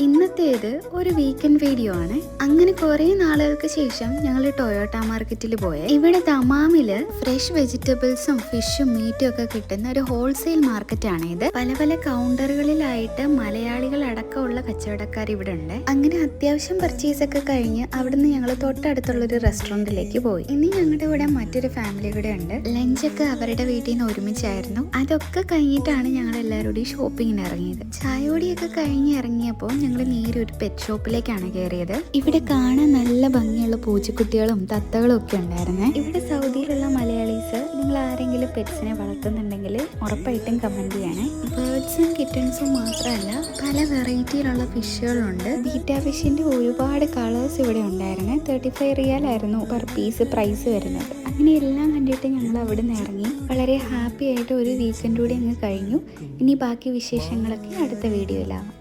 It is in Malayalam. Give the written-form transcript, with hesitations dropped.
ഇന്നത്തേത് ഒരു വീക്കെൻഡ് വീഡിയോ ആണ്. അങ്ങനെ കുറെ നാളുകൾക്ക് ശേഷം ഞങ്ങൾ ടൊയോട്ട മാർക്കറ്റിൽ പോയ ഇവിടെ ദമാമില് ഫ്രഷ് വെജിറ്റബിൾസും ഫിഷും മീറ്റും ഒക്കെ കിട്ടുന്ന ഒരു ഹോൾസെയിൽ മാർക്കറ്റാണ് ഇത്. പല പല കൗണ്ടറുകളിലായിട്ട് മലയാളികൾ അടക്കമുള്ള കച്ചവടക്കാർ ഇവിടെ ഉണ്ട്. അങ്ങനെ അത്യാവശ്യം പർച്ചേസ് ഒക്കെ കഴിഞ്ഞ് അവിടുന്ന് ഞങ്ങൾ തൊട്ടടുത്തുള്ള ഒരു റെസ്റ്റോറന്റിലേക്ക് പോയി. ഇനി ഞങ്ങളുടെ ഇവിടെ മറ്റൊരു ഫാമിലി കൂടെ ഉണ്ട്. ലഞ്ചൊക്കെ അവരുടെ വീട്ടിൽ നിന്ന് ഒരുമിച്ചായിരുന്നു. അതൊക്കെ കഴിഞ്ഞിട്ടാണ് ഞങ്ങൾ എല്ലാവരോടും ഷോപ്പിങ്ങിന് ഇറങ്ങിയത്. ചായയോടിയൊക്കെ കഴിഞ്ഞ് ഇറങ്ങിയപ്പോൾ ഞങ്ങൾ നേരെ ഒരു പെറ്റ് ഷോപ്പിലേക്കാണ് കയറിയത്. ഇവിടെ കാണാൻ നല്ല ഭംഗിയുള്ള പൂച്ചക്കുട്ടികളും തത്തകളും ഒക്കെ ഉണ്ടായിരുന്നേ. ഇവിടെ സൗദിയിലുള്ള മലയാളീസ് നിങ്ങൾ ആരെങ്കിലും പെറ്റ്സിനെ വളർത്തുന്നുണ്ടെങ്കിൽ ഉറപ്പായിട്ടും കമന്റ് ചെയ്യണേ. ബേർഡ്സും കിറ്റൺസും മാത്രമല്ല പല വെറൈറ്റിയിലുള്ള ഫിഷുകളുണ്ട്. ബീറ്റ ഫിഷിന്റെ ഒരുപാട് കളേഴ്സ് ഇവിടെ ഉണ്ടായിരുന്നു. 35 റിയാലായിരുന്നു പെർ പീസ് പ്രൈസ് വരുന്നത്. അങ്ങനെ എല്ലാം കണ്ടിട്ട് ഞങ്ങൾ അവിടെ നിന്ന് ഇറങ്ങി. വളരെ ഹാപ്പി ആയിട്ട് ഒരു വീക്കെൻഡ് കൂടി അങ്ങ് കഴിഞ്ഞു. ഇനി ബാക്കി വിശേഷങ്ങളൊക്കെ അടുത്ത വീഡിയോയിലാവാം.